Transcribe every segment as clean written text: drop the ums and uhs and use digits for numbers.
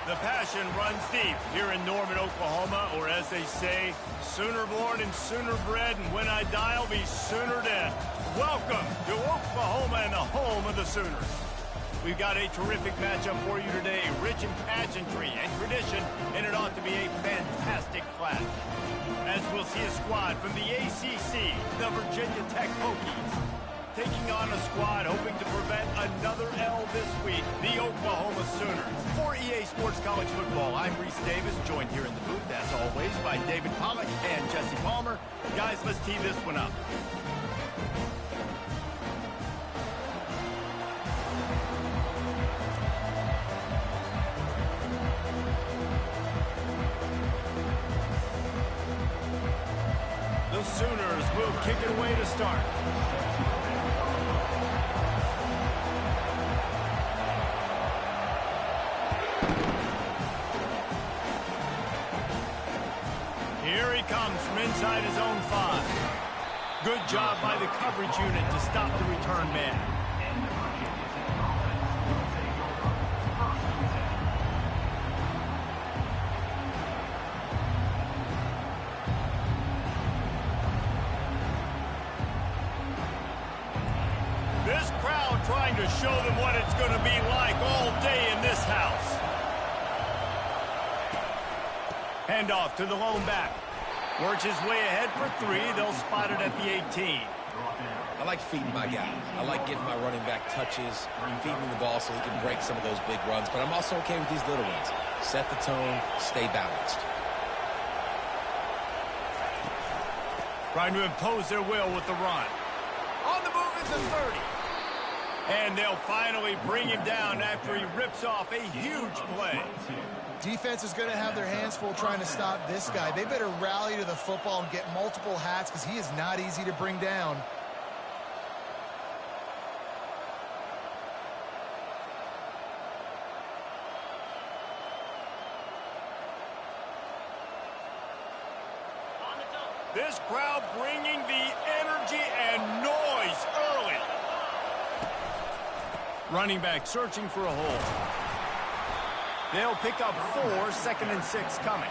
The passion runs deep here in Norman, Oklahoma, or as they say, sooner born and sooner bred, and when I die, I'll be sooner dead. Welcome to Oklahoma and the home of the Sooners. We've got a terrific matchup for you today, rich in pageantry and tradition, and it ought to be a fantastic clash. As we'll see a squad from the ACC, the Virginia Tech Hokies, taking on a squad hoping to prevent another L this week, the Oklahoma Sooners. For EA Sports College Football, I'm Reese Davis, joined here in the booth, as always, by David Pollack and Jesse Palmer. Guys, let's tee this one up. The Sooners will kick it away to start. Here he comes from inside his own 5. Good job by the coverage unit to stop the return man. This crowd trying to show them what it's going to be like all day in this house. Handoff to the lone back. Works his way ahead for 3. They'll spot it at the 18. I like feeding my guy. I like getting my running back touches, feeding him the ball so he can break some of those big runs. But I'm also okay with these little ones. Set the tone, stay balanced. Trying to impose their will with the run. On the move is the 30. And they'll finally bring him down after he rips off a huge play. Defense is going to have their hands full trying to stop this guy. They better rally to the football and get multiple hats because he is not easy to bring down. This crowd bringing the energy and noise early. Running back searching for a hole. They'll pick up 4, 2nd and 6 coming.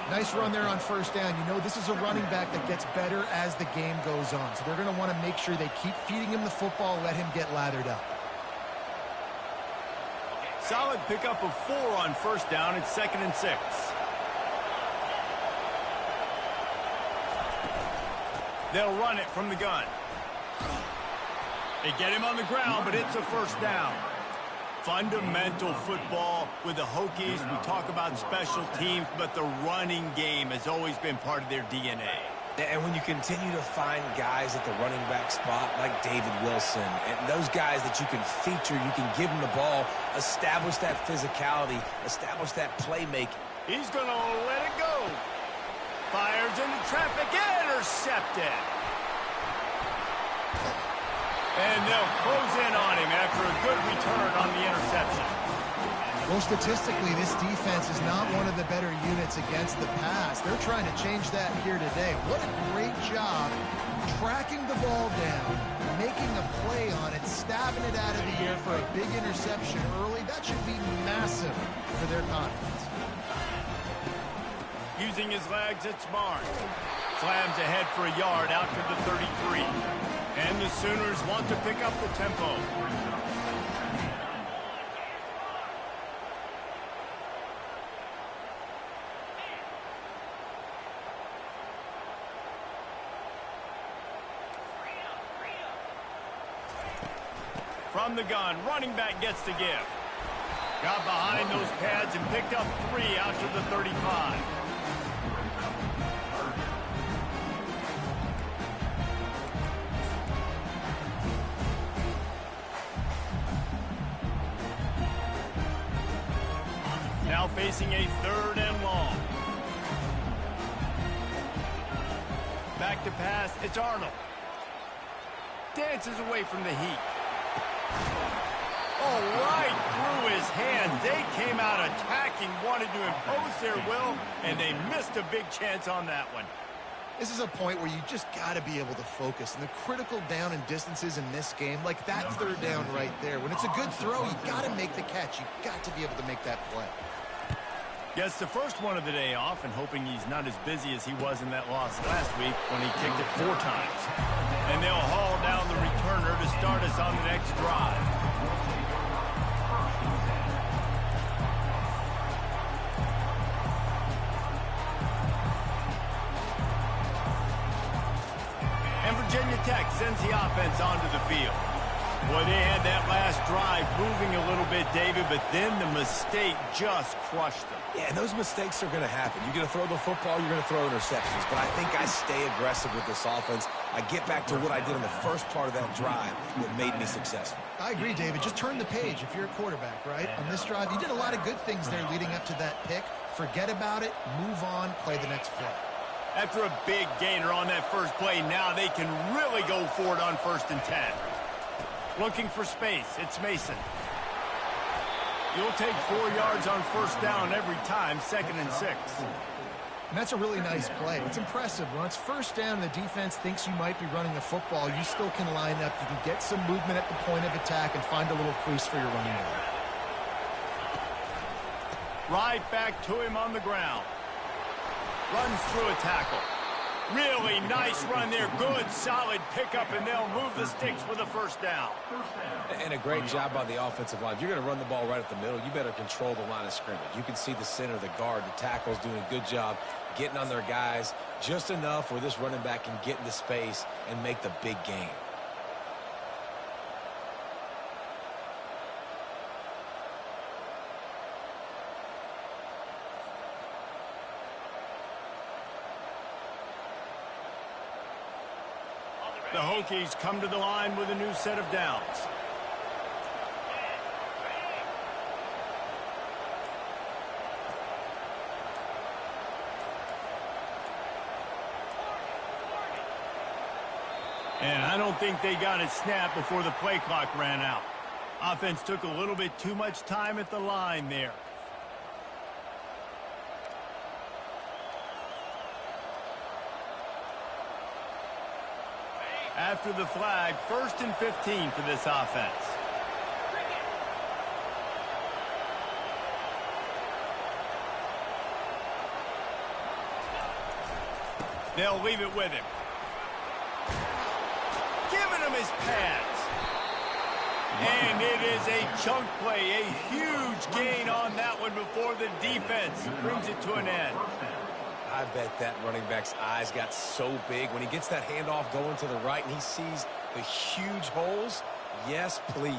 Nice run there on first down. You know, this is a running back that gets better as the game goes on. So they're going to want to make sure they keep feeding him the football, let him get lathered up. Solid pickup of 4 on first down. It's 2nd and 6. They'll run it from the gun. They get him on the ground, but it's a first down. Fundamental football with the Hokies. We talk about special teams, but the running game has always been part of their DNA. And when you continue to find guys at the running back spot like David Wilson, and those guys that you can feature, you can give them the ball, establish that physicality, establish that playmaking. He's going to let it go. Fires into traffic, intercepted. And they'll close in on him after a good return on the interception. Well, statistically, this defense is not one of the better units against the pass. They're trying to change that here today. What a great job tracking the ball down, making a play on it, stabbing it out of the air for a big interception early. That should be massive for their confidence. Using his legs, it's Barnes. Slams ahead for a yard out to the 33. And the Sooners want to pick up the tempo. From the gun, running back gets the give. Got behind those pads and picked up 3 out to the 35. Now facing a 3rd and long. Back to pass, it's Arnold. Dances away from the heat. Oh, right through his hand. They came out attacking, wanted to impose their will, and they missed a big chance on that one. This is a point where you just got to be able to focus. And the critical down and distances in this game, like that 3rd down right there, when it's a good throw, you got to make the catch. You got to be able to make that play. Gets the first one of the day off and hoping he's not as busy as he was in that loss last week when he kicked it 4 times. And they'll haul down the returner to start us on the next drive. And Virginia Tech sends the offense onto the field. Boy, they had that last drive moving a little bit, David, but then the mistake just crushed them. Yeah, and those mistakes are going to happen. You're going to throw the football, you're going to throw interceptions. But I think I stay aggressive with this offense. I get back to what I did in the first part of that drive that made me successful. I agree, David. Just turn the page if you're a quarterback, right? On this drive, you did a lot of good things there leading up to that pick. Forget about it, move on, play the next play. After a big gainer on that first play, now they can really go for it on 1st and 10. Looking for space, it's Mason. You'll take 4 yards on 1st down every time, 2nd and 6. And that's a really nice play. It's impressive. When it's 1st down and the defense thinks you might be running the football, you still can line up. You can get some movement at the point of attack and find a little crease for your running back. Right back to him on the ground. Runs through a tackle. Really nice run there. Good, solid pickup, and they'll move the sticks with a 1st down. And a great job by the offensive line. If you're going to run the ball right at the middle, you better control the line of scrimmage. You can see the center, the guard, the tackles doing a good job getting on their guys just enough where this running back can get into space and make the big gain. The Hokies come to the line with a new set of downs. And I don't think they got it snapped before the play clock ran out. Offense took a little bit too much time at the line there. After the flag, 1st and 15 for this offense. They'll leave it with him. Giving him his pads. And it is a chunk play, a huge gain on that one before the defense brings it to an end. I bet that running back's eyes got so big when he gets that handoff going to the right and he sees the huge holes. Yes, please.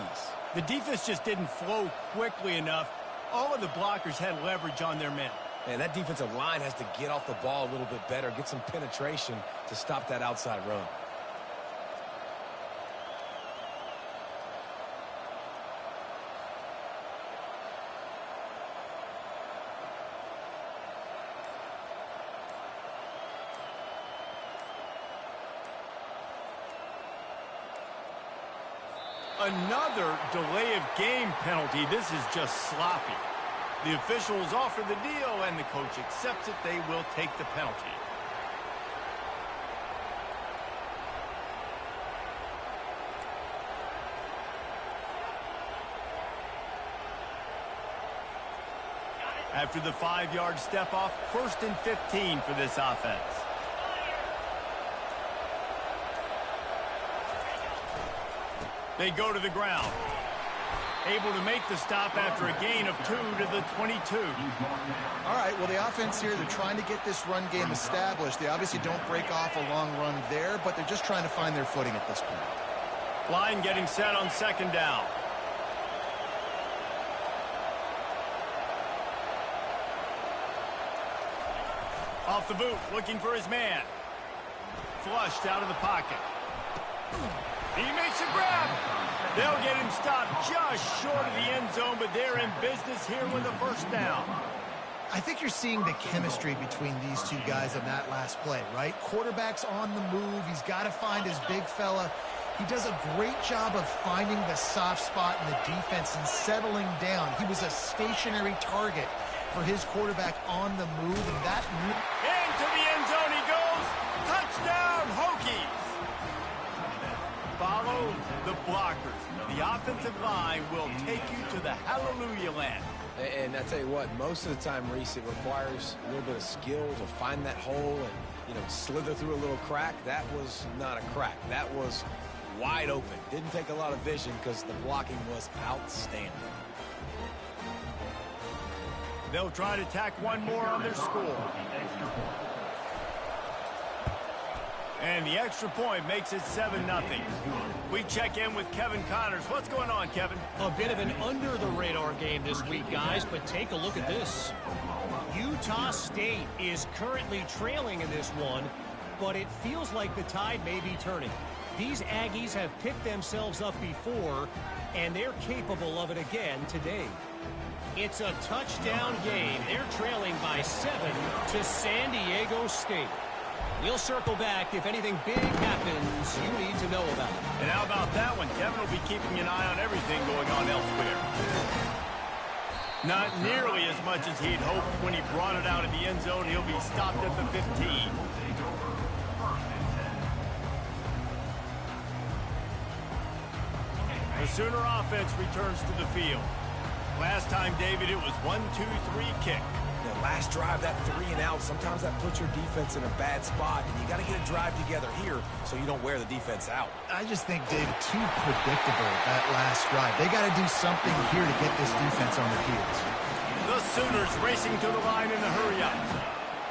The defense just didn't flow quickly enough. All of the blockers had leverage on their men. And that defensive line has to get off the ball a little bit better, get some penetration to stop that outside run. Another delay of game penalty. This is just sloppy. The officials offer the deal, and the coach accepts it. They will take the penalty. After the 5-yard step off, 1st and 15 for this offense. They go to the ground. Able to make the stop after a gain of 2 to the 22. All right, well, the offense here, they're trying to get this run game established. They obviously don't break off a long run there, but they're just trying to find their footing at this point. Line getting set on 2nd down. Off the boot, looking for his man. Flushed out of the pocket. He makes a grab. They'll get him stopped just short of the end zone, but they're in business here with a 1st down. I think you're seeing the chemistry between these two guys on that last play, right? Quarterback's on the move. He's got to find his big fella. He does a great job of finding the soft spot in the defense and settling down. He was a stationary target for his quarterback on the move, and that... Into the end zone he goes. Touchdown, Hokies. Follow the blockers. The offensive line will take you to the hallelujah land. And I tell you what, most of the time, Reese, it requires a little bit of skill to find that hole and, slither through a little crack. That was not a crack. That was wide open. Didn't take a lot of vision because the blocking was outstanding. They'll try to tack one more on their score. And the extra point makes it 7-0. We check in with Kevin Connors. What's going on, Kevin? A bit of an under-the-radar game this week, guys, but take a look at this. Utah State is currently trailing in this one, but it feels like the tide may be turning. These Aggies have picked themselves up before, and they're capable of it again today. It's a touchdown game. They're trailing by 7 to San Diego State. We'll circle back if anything big happens you need to know about. And how about that one? Kevin will be keeping an eye on everything going on elsewhere. Not nearly as much as he'd hoped when he brought it out of the end zone. He'll be stopped at the 15. The Sooner offense returns to the field. Last time, David, it was 1-2-3 kick. Last drive, that 3 and out, sometimes that puts your defense in a bad spot, and you got to get a drive together here so you don't wear the defense out. I just think, David, too predictable that last drive. They got to do something here to get this defense on their heels. The Sooners racing to the line in the hurry-up.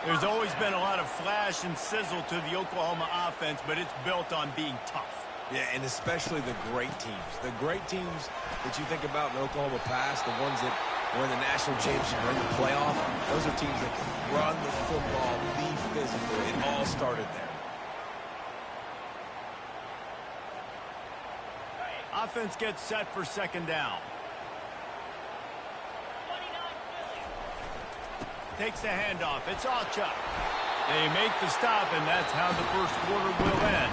There's always been a lot of flash and sizzle to the Oklahoma offense, but it's built on being tough. Yeah, and especially the great teams. The great teams that you think about in Oklahoma past, the ones that were in the national championship or in the playoff, those are teams that can run the football, be physical. It all started there. Offense gets set for second down. Takes the handoff. It's Alchuk. They make the stop, and that's how the first quarter will end.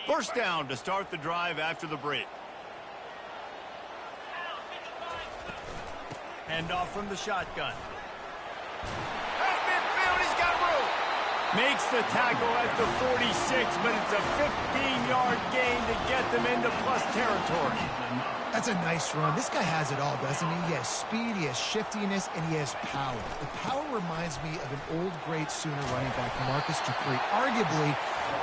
First down to start the drive after the break. Handoff from the shotgun. At midfield, he's got room. Makes the tackle at the 46, but it's a 15-yard gain to get them into plus territory. That's a nice run. This guy has it all, doesn't he? He has speed, he has shiftiness, and he has power. The power reminds me of an old, great Sooner running back, Marcus Dupree. Arguably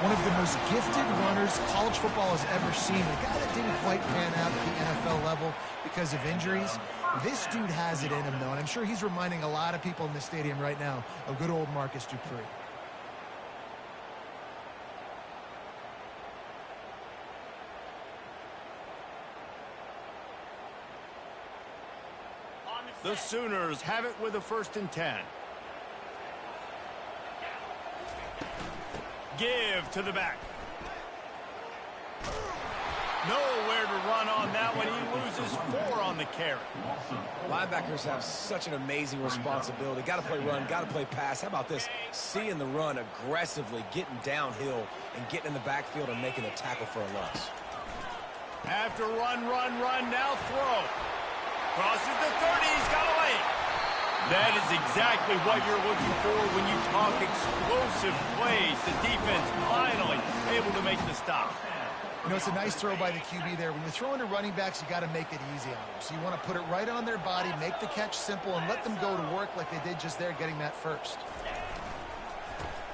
one of the most gifted runners college football has ever seen. A guy that didn't quite pan out at the NFL level because of injuries. This dude has it in him, though, and I'm sure he's reminding a lot of people in the stadium right now of good old Marcus Dupree. The Sooners have it with a 1st and 10. Give to the back. Nowhere to run on that one. He loses 4 on the carry. Linebackers have such an amazing responsibility. Got to play run, got to play pass. How about this? Seeing the run aggressively, getting downhill, and getting in the backfield and making a tackle for a loss. After run, now throw. Crosses the 30, he's got a lane. That is exactly what you're looking for when you talk explosive plays. The defense finally able to make the stop. You know, it's a nice throw by the QB there. When you're throwing to running backs, you got to make it easy on them. So you want to put it right on their body, make the catch simple, and let them go to work like they did just there, getting that first.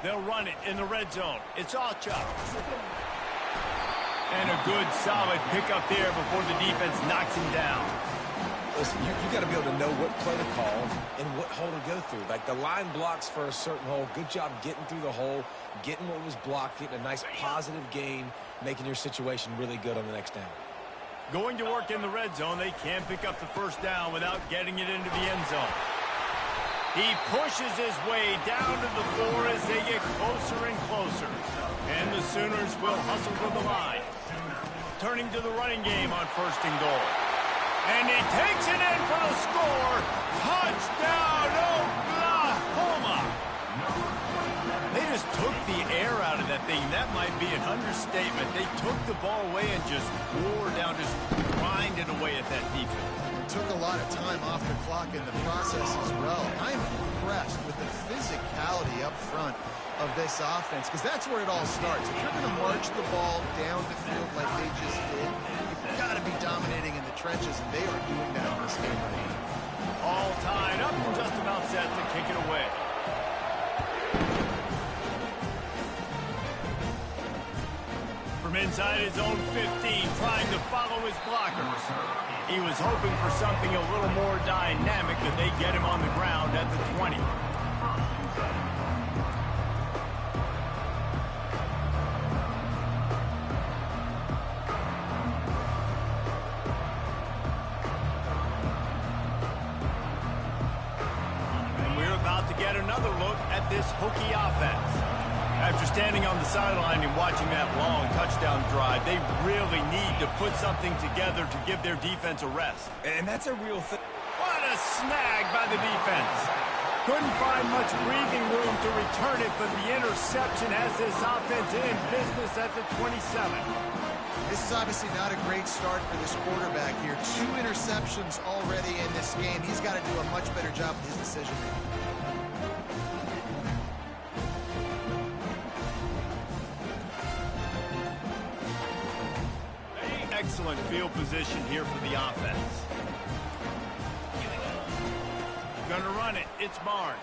They'll run it in the red zone. It's Alchuk. And a good, solid pickup there before the defense knocks him down. Listen, you got to be able to know what play to call and what hole to go through. Like the line blocks for a certain hole. Good job getting through the hole, getting what was blocked, getting a nice positive gain, making your situation really good on the next down. Going to work in the red zone, they can't pick up the first down without getting it into the end zone. He pushes his way down to the floor as they get closer and closer. And the Sooners will hustle to the line. Turning to the running game on 1st and goal. And he takes it in for the score. Touchdown, Oklahoma! anything, that might be an understatement. They took the ball away and just wore down, just grinded away at that defense. Took a lot of time off the clock in the process as well. I'm impressed with the physicality up front of this offense, because that's where it all starts. If you're going to march the ball down the field like they just did, you've got to be dominating in the trenches, and they are doing that in this game right now. All tied up, just about set to kick it away. From inside his own 15, trying to follow his blockers. He was hoping for something a little more dynamic, but they get him on the ground at the 20. And we're about to get another look at this hooky offense. After standing on the sideline and watching that long touchdown drive, they really need to put something together to give their defense a rest. And that's a real thing. What a snag by the defense. Couldn't find much breathing room to return it, but the interception has this offense in business at the 27. This is obviously not a great start for this quarterback here. 2 interceptions already in this game. He's got to do a much better job with his decision-making. Excellent field position here for the offense. Gonna run it. It's Barnes.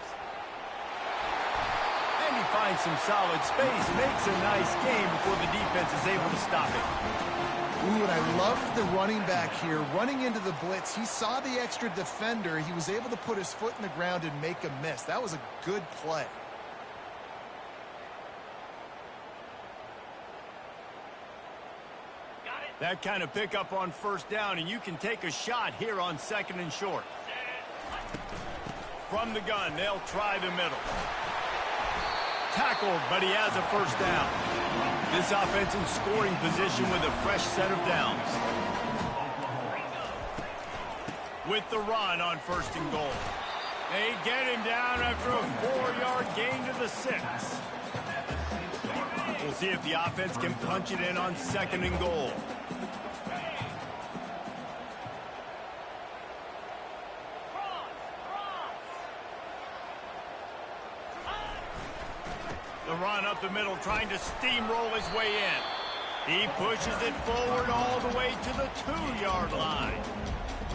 And he finds some solid space. Makes a nice game before the defense is able to stop it. Ooh, and I love the running back here. Running into the blitz, he saw the extra defender. He was able to put his foot in the ground and make a miss. That was a good play. That kind of pickup on first down, and you can take a shot here on 2nd and short. From the gun, they'll try the middle. Tackled, but he has a first down. This offense in scoring position with a fresh set of downs. With the run on 1st and goal. They get him down after a 4-yard gain to the 6. We'll see if the offense can punch it in on 2nd and goal. The run up the middle, trying to steamroll his way in. He pushes it forward all the way to the 2-yard line.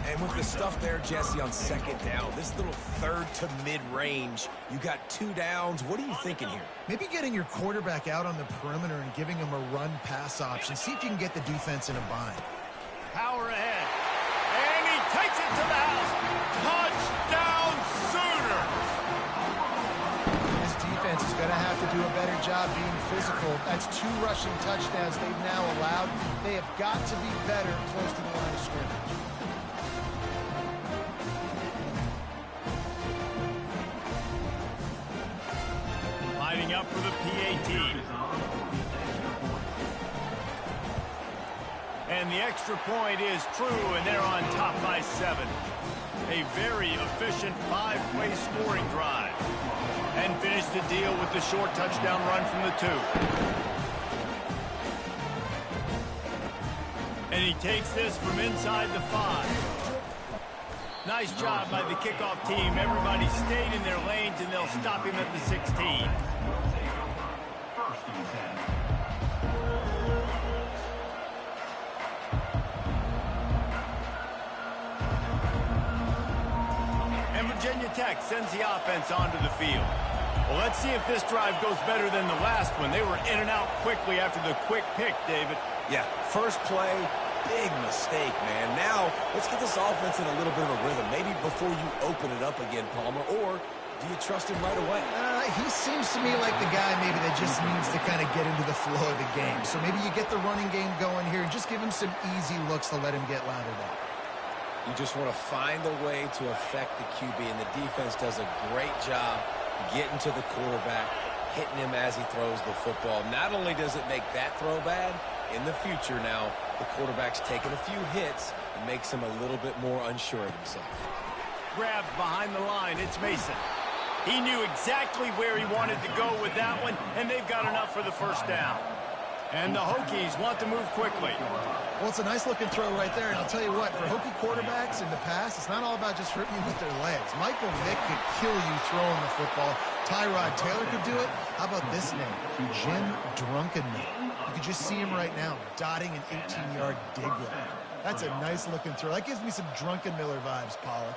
And with the stuff there, Jesse, on 2nd down, this little 3rd to mid-range, you got 2 downs. What are you thinking here? Maybe getting your quarterback out on the perimeter and giving him a run-pass option. See if you can get the defense in a bind. Power ahead. And he takes it to the house. Touchdown Sooners! This defense is going to have to do a better job being physical. That's 2 rushing touchdowns they've now allowed. They have got to be better close to the line of scrimmage. Lining up for the PAT. And the extra point is true, and they're on top by 7. A very efficient 5-play scoring drive. And finish the deal with the short touchdown run from the 2. And he takes this from inside the 5. Nice job by the kickoff team. Everybody stayed in their lanes, and they'll stop him at the 16. And Virginia Tech sends the offense onto the field. Well, let's see if this drive goes better than the last one. They were in and out quickly after the quick pick, David. Yeah, first play, big mistake, man. Now, let's get this offense in a little bit of a rhythm. Maybe before you open it up again, Palmer, or do you trust him right away? He seems to me like the guy maybe that just needs to kind of get into the flow of the game. So maybe you get the running game going here and just give him some easy looks to let him get lathered up. You just want to find a way to affect the QB, and the defense does a great job getting to the quarterback, hitting him as he throws the football. Not only does it make that throw bad, in the future now, the quarterback's taking a few hits and makes him a little bit more unsure of himself. Grabbed behind the line, it's Mason. He knew exactly where he wanted to go with that one, and they've got enough for the first down. And the Hokies want to move quickly. Well, it's a nice-looking throw right there, and I'll tell you what, for Hokie quarterbacks in the past, it's not all about just hurting you with their legs. Michael Vick could kill you throwing the football. Tyrod Taylor could do it. How about this name? Jim Drunkenman. You could just see him right now, dotting an 18-yard dig route. That's a nice-looking throw. That gives me some Drunken Miller vibes, Pollock.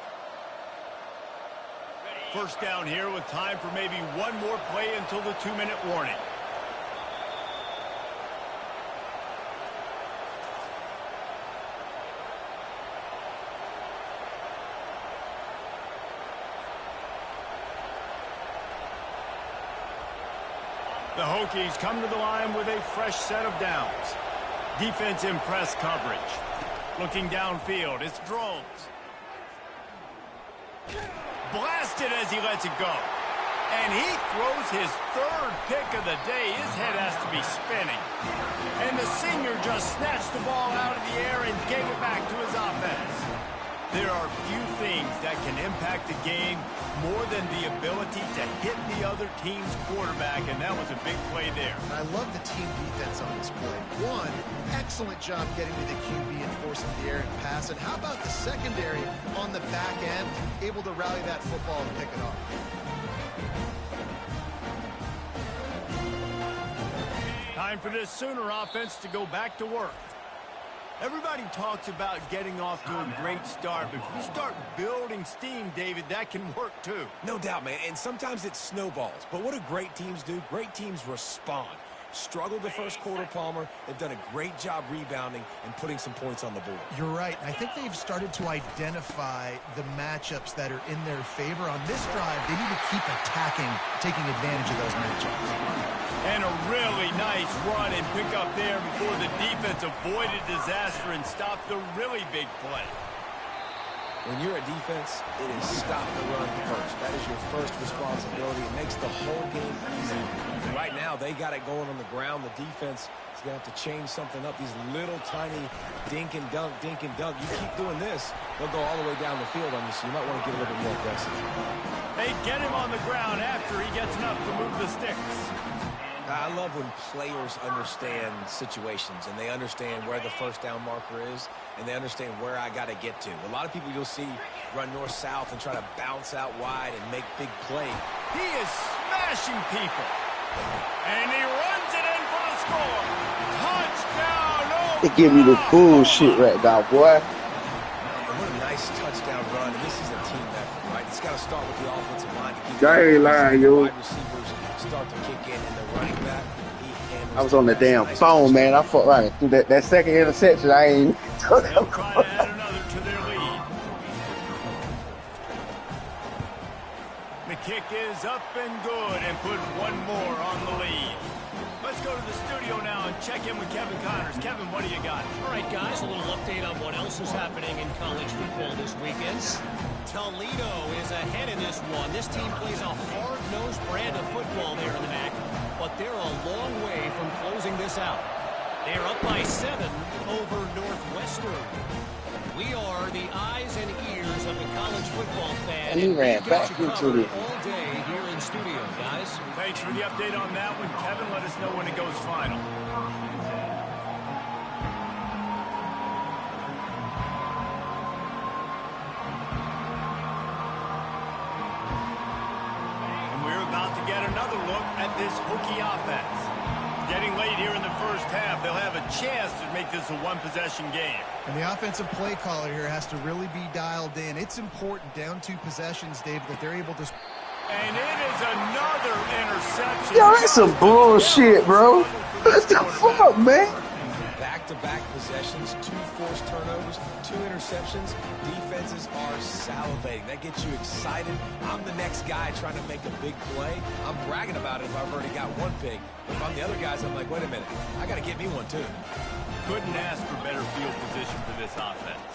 First down here with time for maybe one more play until the 2-minute warning. The Hokies come to the line with a fresh set of downs. Defense in press coverage. Looking downfield, it's Drones. Blasted as he lets it go. And he throws his third pick of the day. His head has to be spinning. And the senior just snatched the ball out of the air and gave it back to his offense. There are few things that can impact the game more than the ability to hit the other team's quarterback, and that was a big play there. I love the team defense on this play. One, excellent job getting to the QB and forcing the air and pass. And how about the secondary on the back end, able to rally that football and pick it off? Time for this Sooner offense to go back to work. Everybody talks about getting off to a great start, but if you start building steam, David, that can work too. No doubt, man, and sometimes it snowballs. But what do great teams do? Great teams respond. Struggled the first quarter, Palmer. They've done a great job rebounding and putting some points on the board. You're right. I think they've started to identify the matchups that are in their favor. On this drive, they need to keep attacking, taking advantage of those matchups. And a really nice run and pick up there before the defense avoided disaster and stopped the really big play. When you're a defense, it is stop the run first. That is your first responsibility. It makes the whole game easy. And right now, they got it going on the ground. The defense is going to have to change something up. These little tiny dink and dunk, dink and dunk. You keep doing this, they'll go all the way down the field on you, so you might want to get a little bit more aggressive. They get him on the ground after he gets enough to move the sticks. I love when players understand situations and they understand where the first down marker is and they understand where I got to get to. A lot of people you'll see run north-south and try to bounce out wide and make big plays. He is smashing people. And he runs it in for the score. Touchdown, Oklahoma! They give me the bullshit right now, boy. Man, what a nice touchdown run. And this is a team effort, right? It's got to start with the offensive line to keep I ain't lying, yo. wide receivers start to kick in and the running back. I was on the damn phone, man. I fucked right through that second interception. I ain't. They'll try to add another to their lead. The kick is up and good and put one more on the lead. Let's go to the studio now and check in with Kevin Connors. Kevin, what do you got? All right, guys, a little update on what else is happening in college football this weekend. Toledo is ahead in this one. This team plays a hard-nosed brand of football there in the MAC, but they're a long way from closing this out. They're up by 7 over Northwestern. We are the eyes and ears of the college football fan. And he ran back into the all day here in studio, guys. Thanks for the update on that one, Kevin. Let us know when it goes final. And we're about to get another look at this Hokie offense. Getting late here in the first half, they'll have a chance to make this a one-possession game. And the offensive play caller here has to really be dialed in. It's important down 2 possessions, Dave, that they're able to... And it is another interception. Yo, that's some bullshit, bro. What the fuck, man? Back-to-back possessions, 2 forced turnovers, 2 interceptions. Defenses are salivating. That gets you excited. I'm the next guy trying to make a big play. I'm bragging about it if I've already got 1 pick. But if I'm the other guys, I'm like, wait a minute. I got to get me 1 too. Couldn't ask for better field position for this offense.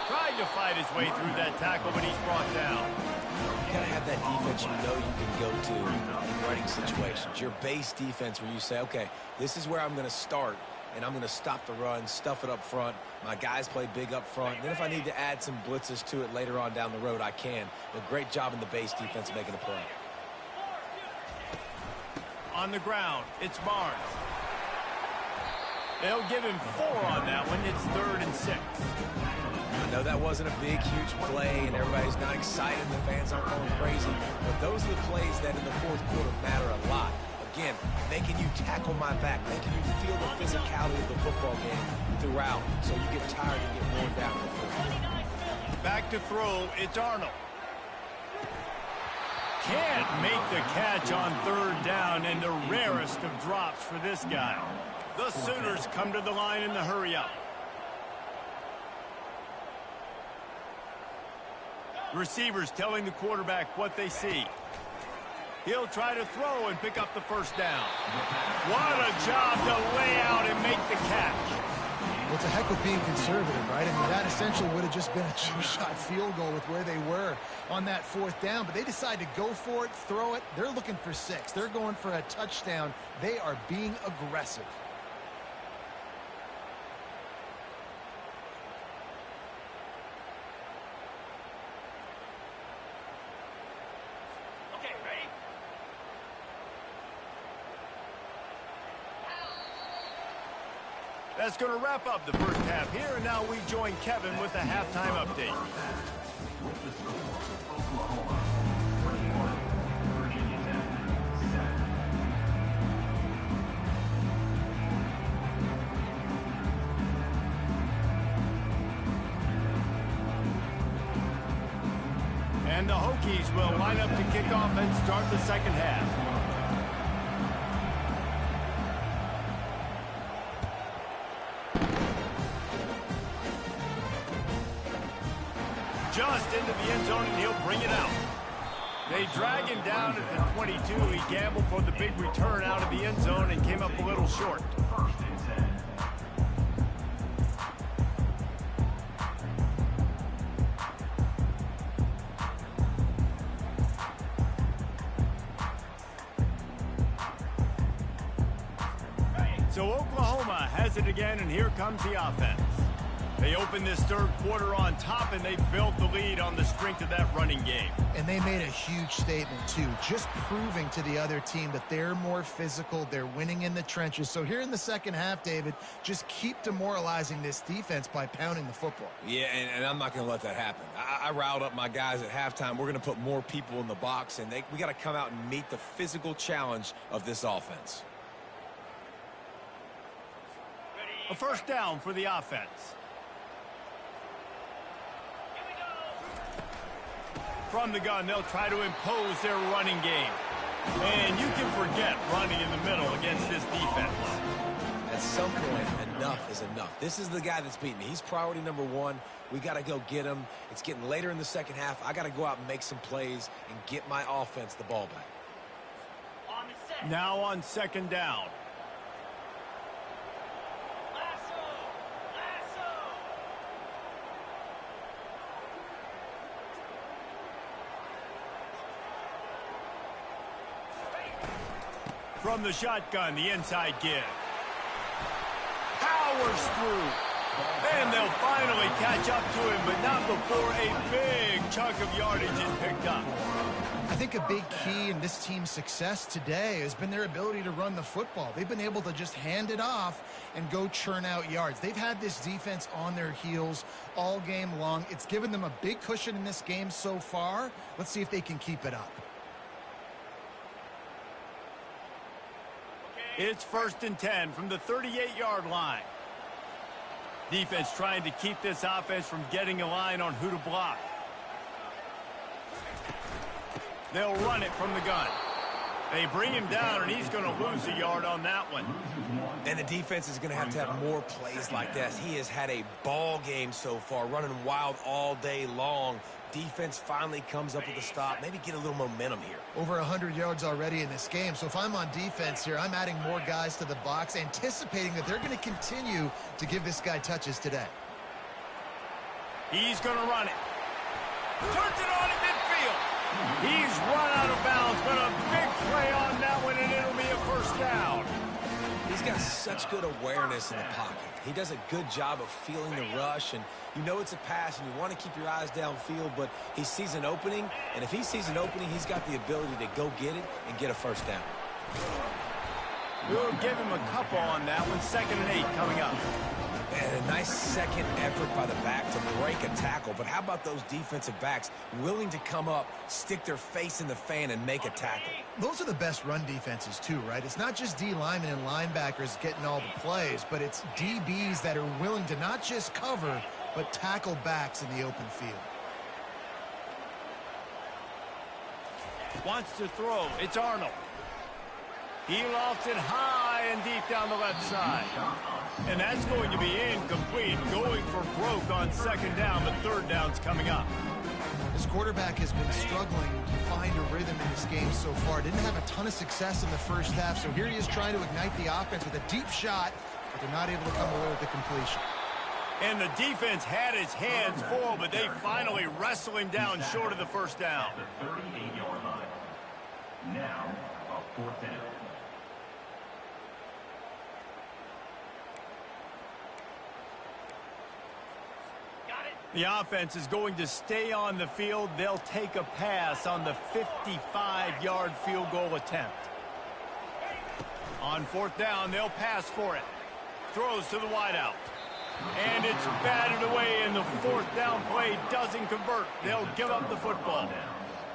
Tried to fight his way through that tackle, but he's brought down. You got to have that defense you know you can go to in running situations. Your base defense where you say, okay, this is where I'm going to start. and I'm going to stop the run, stuff it up front. My guys play big up front. Then if I need to add some blitzes to it later on down the road, I can. But great job in the base defense making a play. On the ground, it's Barnes. They'll give him 4 on that one. It's 3rd and 6. I know that wasn't a big, huge play, and everybody's not excited. The fans aren't going crazy. But those are the plays that in the fourth quarter matter a lot. Again, making you tackle my back, making you feel the physicality of the football game throughout, so you get tired and get worn down. Back to throw, it's Arnold. Can't make the catch on 3rd down, and the rarest of drops for this guy. The Sooners come to the line in the hurry-up. Receivers telling the quarterback what they see. He'll try to throw and pick up the first down. What a job to lay out and make the catch. Well, it's a heck of being conservative, right? I mean, that essentially would have just been a two-shot field goal with where they were on that 4th down. But they decided to go for it, throw it. They're looking for 6. They're going for a touchdown. They are being aggressive. That's going to wrap up the first half here, and now we join Kevin with the halftime update. And the Hokies will line up to kick off and start the second half. Just into the end zone, and he'll bring it out. They drag him down at the 22. He gambled for the big return out of the end zone and came up a little short. So Oklahoma has it again, and here comes the offense. They opened this third quarter on top, and they built the lead on the strength of that running game. And they made a huge statement, too, just proving to the other team that they're more physical, they're winning in the trenches. So here in the second half, David, just keep demoralizing this defense by pounding the football. Yeah, and I'm not going to let that happen. I riled up my guys at halftime. We're going to put more people in the box, and we got to come out and meet the physical challenge of this offense. A first down for the offense. From the gun, they'll try to impose their running game. And you can forget running in the middle against this defense. At some point, enough is enough. This is the guy that's beating me. He's priority number 1. We got to go get him. It's getting later in the second half. I got to go out and make some plays and get my offense the ball back. Now on second down. From the shotgun, the inside give. Powers through. And they'll finally catch up to him, but not before a big chunk of yardage is picked up. I think a big key in this team's success today has been their ability to run the football. They've been able to just hand it off and go churn out yards. They've had this defense on their heels all game long. It's given them a big cushion in this game so far. Let's see if they can keep it up. It's 1st and 10 from the 38-yard line. Defense trying to keep this offense from getting a line on who to block. They'll run it from the gun. They bring him down, and he's going to lose a yard on that one. And the defense is going to have more plays like this. He has had a ball game so far, running wild all day long. Defense finally comes up with a stop, maybe get a little momentum here. Over 100 yards already in this game. So if I'm on defense here, I'm adding more guys to the box, anticipating that they're going to continue to give this guy touches today. He's going to run it. Turns it on in midfield. He's run out of bounds, but a big play on that one, and it'll be a first down. He's got such good awareness in the pocket. He does a good job of feeling the rush, and you know it's a pass, and you want to keep your eyes downfield, but he sees an opening, and if he sees an opening, he's got the ability to go get it and get a first down. We'll give him a couple on that one. 2nd and 8 coming up. And a nice second effort by the back to break a tackle. But how about those defensive backs willing to come up, stick their face in the fan, and make a tackle? Those are the best run defenses too, right? It's not just D linemen and linebackers getting all the plays, but it's DBs that are willing to not just cover, but tackle backs in the open field. Wants to throw. It's Arnold. He lofts it high and deep down the left side. And that's going to be incomplete. Going for broke on 2nd down, but 3rd down's coming up. This quarterback has been struggling to find a rhythm in this game so far. Didn't have a ton of success in the first half, so here he is trying to ignite the offense with a deep shot, but they're not able to come away with the completion. And the defense had his hands full, but they finally wrestle him down short of the first down. The 38-yard line. Now, a 4th down. The offense is going to stay on the field. They'll take a pass on the 55-yard field goal attempt. On 4th down, they'll pass for it. Throws to the wideout. And it's batted away, and the 4th down play doesn't convert. They'll give up the football.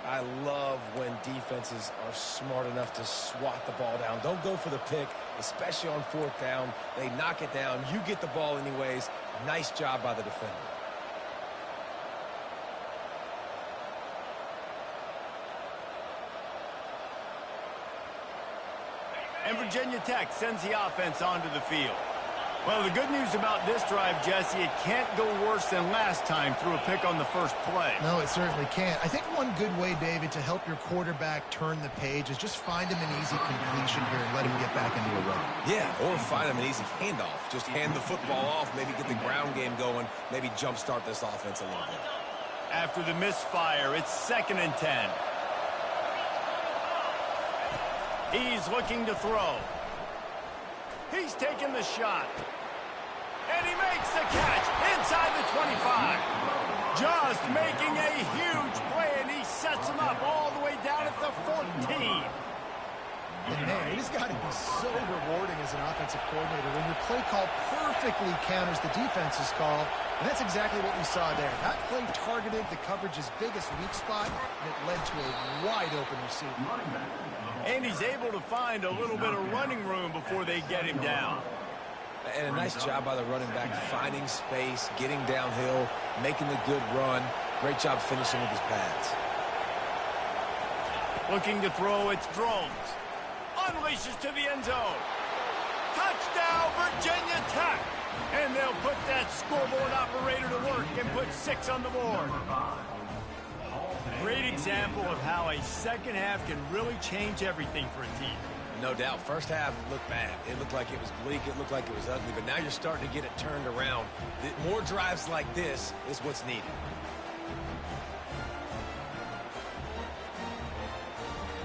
I love when defenses are smart enough to swat the ball down. Don't go for the pick, especially on 4th down. They knock it down. You get the ball anyways. Nice job by the defender. And Virginia Tech sends the offense onto the field. Well, the good news about this drive, Jesse, it can't go worse than last time through a pick on the first play. No, it certainly can't. I think one good way, David, to help your quarterback turn the page is just find him an easy completion here and let him get back into a run. Yeah, or find him an easy handoff. Just hand the football off, maybe get the ground game going, maybe jumpstart this offense a little bit. After the misfire, it's 2nd and 10. He's looking to throw. He's taking the shot. And he makes the catch inside the 25. Just making a huge play, and he sets him up all the way down at the 14. And man, it has got to be so rewarding as an offensive coordinator when your play call perfectly counters the defense's call. And that's exactly what we saw there. That play targeted the coverage's biggest weak spot, and it led to a wide-open receiver. And he's able to find a little bit of running room before they get him down. And a nice job by the running back, finding space, getting downhill, making the good run. Great job finishing with his pads. Looking to throw, it's Drones. Unleashes to the end zone. Touchdown, Virginia Tech. And they'll put that scoreboard operator to work and put 6 on the board. Great example of how a second half can really change everything for a team. No doubt. First half looked bad. It looked like it was bleak. It looked like it was ugly. But now you're starting to get it turned around. More drives like this is what's needed.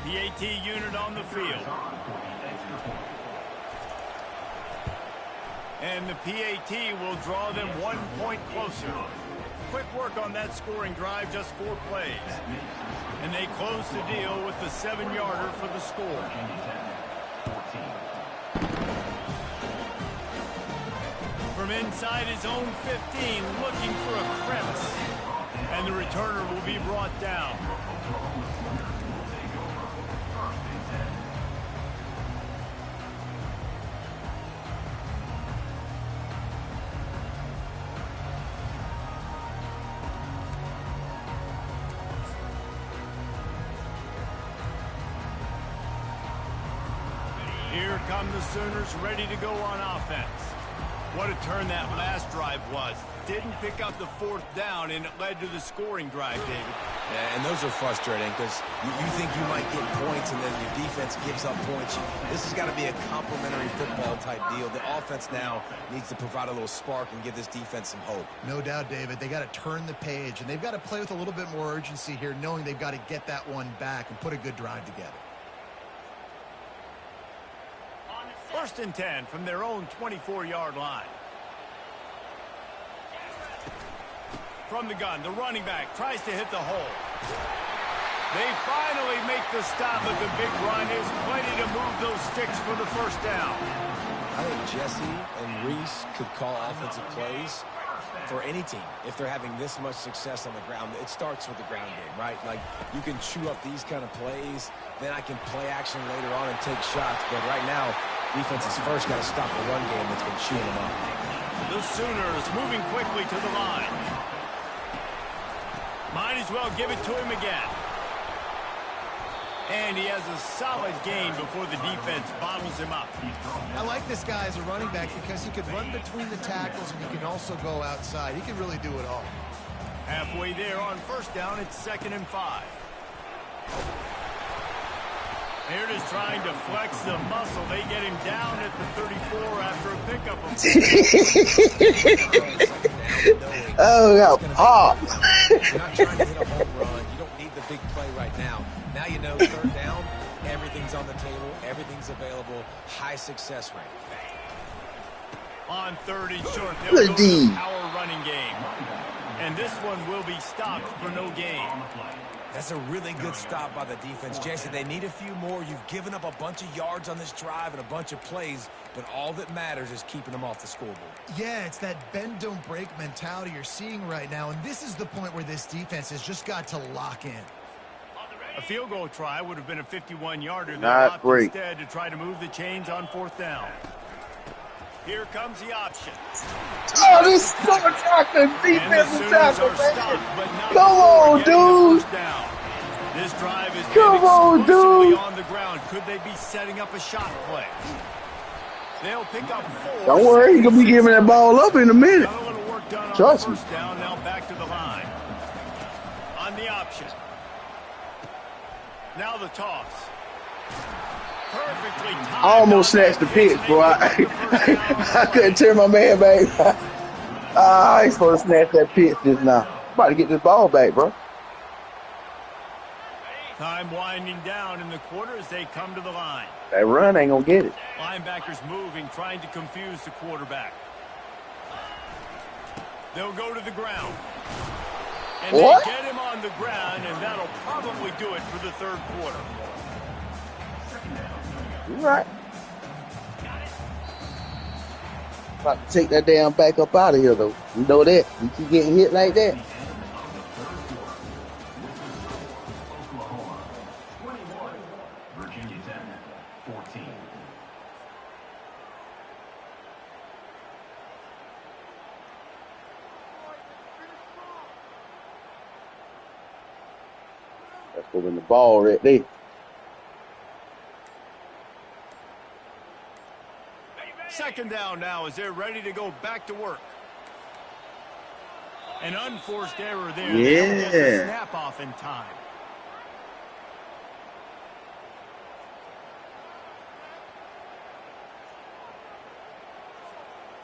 PAT unit on the field. And the PAT will draw them 1 point closer. Quick work on that scoring drive, just 4 plays. And they close the deal with the 7-yarder for the score. From inside his own 15, looking for a crevice. And the returner will be brought down. Here come the Sooners ready to go on offense. What a turn that last drive was. Didn't pick up the 4th down, and it led to the scoring drive, David. Yeah, and those are frustrating because you think you might get points and then your defense gives up points. This has got to be a complementary football type deal. The offense now needs to provide a little spark and give this defense some hope. No doubt, David. They got to turn the page, and they've got to play with a little bit more urgency here, knowing they've got to get that one back and put a good drive together. First and 10 from their own 24-yard line. From the gun, the running back tries to hit the hole. They finally make the stop, but the big run is plenty to move those sticks for the first down. I think Jesse and Reese could call offensive plays for any team if they're having this much success on the ground. It starts with the ground game, right? Like, you can chew up these kind of plays, then I can play action later on and take shots. But right now, defense has first got to stop the run game that's been chewing them up. The Sooners moving quickly to the line. Might as well give it to him again. And he has a solid gain before the defense bottles him up. I like this guy as a running back because he could run between the tackles and he can also go outside. He can really do it all. Halfway there on first down, it's 2nd and 5. Here it is trying to flex the muscle. They get him down at the 34 after a pickup. Oh, yeah, pop. You're not trying to hit a home run. You don't need the big play right now. Now you know 3rd down, everything's on the table, everything's available, high success rate. On 3rd and short, they'll go to the power running game. And this one will be stopped for no gain. That's a really good stop by the defense. Jason, they need a few more. You've given up a bunch of yards on this drive and a bunch of plays, but all that matters is keeping them off the scoreboard. Yeah, it's that bend, don't break mentality you're seeing right now, and this is the point where this defense has just got to lock in. A field goal try would have been a 51-yarder. They Not opted great. instead to try to move the chains on 4th down. Here comes the option. Oh, this is so attractive. And the Defensive Sooners tackle, are stopped, man. but not Come before on, getting the dude. first down. This drive is Come on, exclusively dude. on the ground. Could they be setting up a shot play? They'll pick up 4. Don't worry, he's going to be giving that ball up in a minute. Got a little work done on Trust the me. first down. Now back to the line. On the option. Now the toss. Perfectly timed. I almost snatched the pitch, bro. I couldn't turn my man back. I ain't supposed to snatch that pitch just now. About to get this ball back, bro. Time winding down in the quarter as they come to the line. That run ain't going to get it. Linebackers moving, trying to confuse the quarterback. They'll go to the ground. And What? they get him on the ground, and that'll probably do it for the 3rd quarter. You right. About to take that damn back up out of here, though. You know that. You keep getting hit like that. Oklahoma 21, Virginia Tech 14. That's going to win the ball right there. Second down now as they're ready to go back to work. An unforced error there. They don't get the Yeah. snap off in time.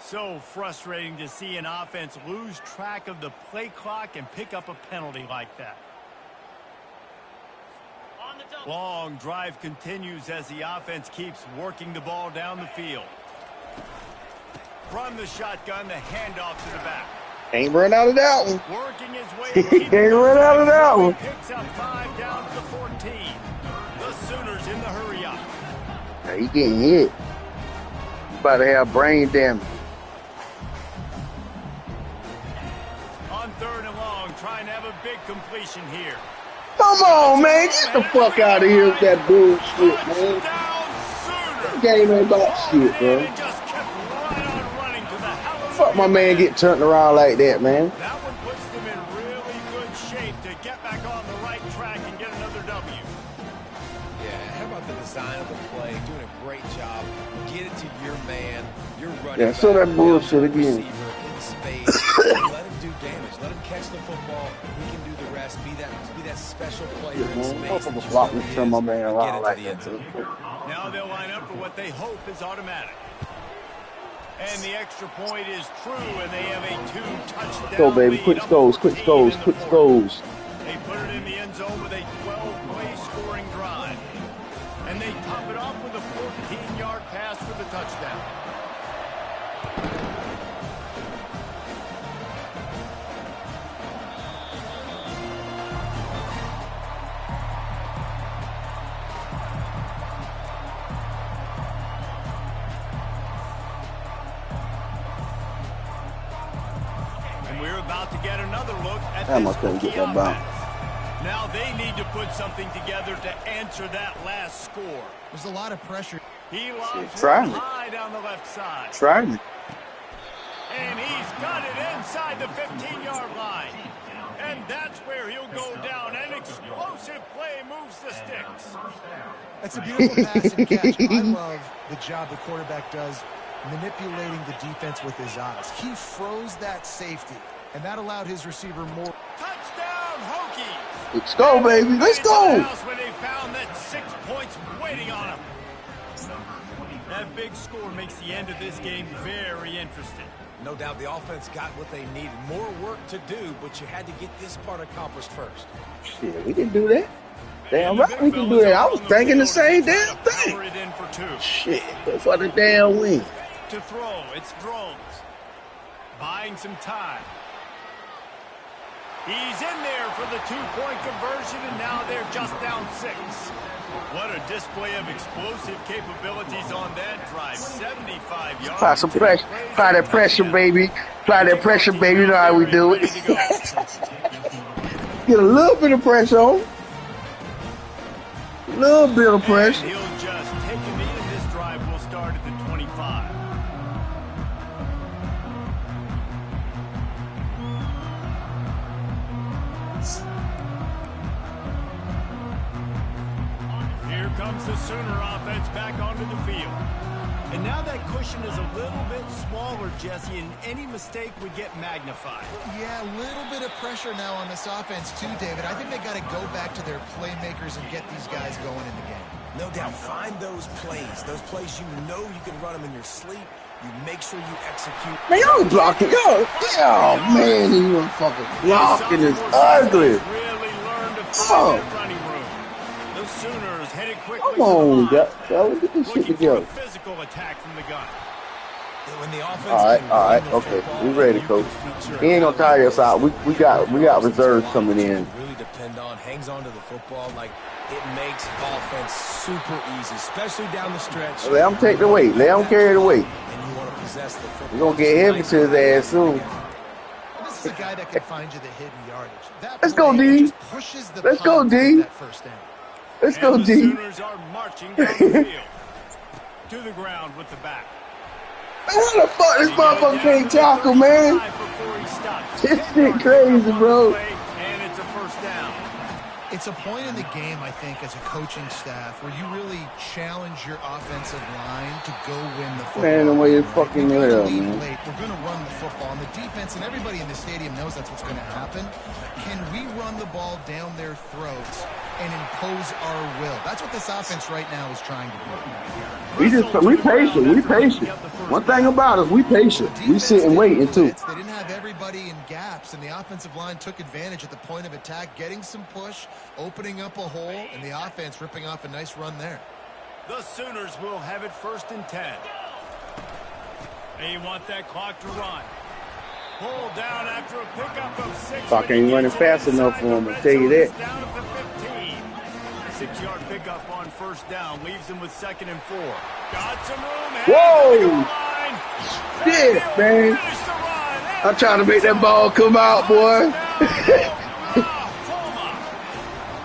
So frustrating to see an offense lose track of the play clock and pick up a penalty like that. Long drive continues as the offense keeps working the ball down the field. From the shotgun, the handoff to the back. Ain't run out of that one. Working his way. He keeping ain't those run out of that guys one. going. Picks up 5 down to the 14. The Sooners in the hurry up. Now, he getting hit. He about to have brain damage. On 3rd and long, trying to have a big completion here. Come on, man. Get the fuck out of here with that bullshit, man. Touchdown, Sooners. Game ain't about shit, bro. And just kept right on running to the house. Fuck my man get turned around like that, man. That one puts them in really good shape to get back on the right track and get another W. Yeah, how about the design of the play? Doing a great job. Get it to your man. You're running. Yeah, so back, that bullshit down to the again. receiver in space. Let him do damage. Let him catch the football. He can do the rest. Be that special player in Man, space. motherfucker that you block know me, he turn is, my man and around get it like to the end that. zone. Now they'll line up for what they hope is automatic. And the extra point is true, and they have a 2-touchdown Go, baby. lead, Quick up scores, quick 14 scores, in the quick fourth. scores. They put it in the end zone with a 12-play scoring drive. And they top it off with a 14-yard pass for the touchdown. And we're about to get another look at this rookie offense. Now they need to put something together to answer that last score. There's a lot of pressure. He lobs one high down the left side. Try me. And he's got it inside the 15-yard line. And that's where he'll go down. An explosive play moves the sticks. That's a beautiful pass and catch. I love the job the quarterback does manipulating the defense with his eyes. He froze that safety, and that allowed his receiver more. Touchdown, Hokies! Let's go, baby. Let's go. When they found that 6 points waiting on them. That big score makes the end of this game very interesting. No doubt the offense got what they needed. More work to do, but you had to get this part accomplished first. Shit, we can do that. Damn right we can do that. I was thinking the same damn thing. Shit, go for the damn win. To throw, it's drones. Buying some time. He's in there for the two-point conversion, and now they're just down 6. What a display of explosive capabilities on that drive. 75 yards. Apply some pressure. Apply that pressure, baby. Apply that pressure, baby. You know how we do it. Get a little bit of pressure on. A little bit of pressure. And he'll just take a knee, and this drive will start at the 25. Here comes the Sooner offense back onto the field. And now that cushion is a little bit smaller, Jesse, and any mistake would get magnified. Yeah, a little bit of pressure now on this offense too, David. I think they got to go back to their playmakers and get these guys going in the game. No doubt, find those plays you know you can run them in your sleep. You make sure you execute. Man, y'all blocking. Yo, man, you motherfucking blocking is ugly. Really learned to find that running room. The Sooners headed quickly. Come on, fellas, get this shit together. Physical attack from the gun. When the offense All right, okay, we ready, coach. He ain't gonna tire us out. We got reserves coming in. Really depend on, hangs on to the football like it makes offense super easy, especially down the stretch. Let him take the weight. Let him carry the weight. And you want to possess the football. We're gonna get heavy to his ass soon. This is a guy that can find you the hidden yardage. That Let's go, D. just pushes the Let's go, D. that first down. Let's go, the D. Sooners are marching down the field. To the ground with the back. Man, how the fuck this motherfucker can't tackle, man? This shit crazy, bro. And it's a first down. It's a point in the game, I think, as a coaching staff, where you really challenge your offensive line to go win the football. Man, the way it's fucking hell, man. We're going to run the football, and the defense and everybody in the stadium knows that's what's going to happen. Can we run the ball down their throats and impose our will? That's what this offense right now is trying to do. We patient. We patient. One thing about us, we patient. We sit and waiting too. They didn't have everybody in gaps, and the offensive line took advantage at the point of attack, getting some push, opening up a hole, and the offense ripping off a nice run there. The Sooners will have it 1st and 10. They want that clock to run. Pulled down after a pickup of 6. Fuck ain't running fast enough for him, I'll tell you that. Down at the 15. 6-yard pickup on 1st down leaves them with 2nd and 4. Got some room. Whoa! Shit, man. I'm trying to make that ball come out, boy.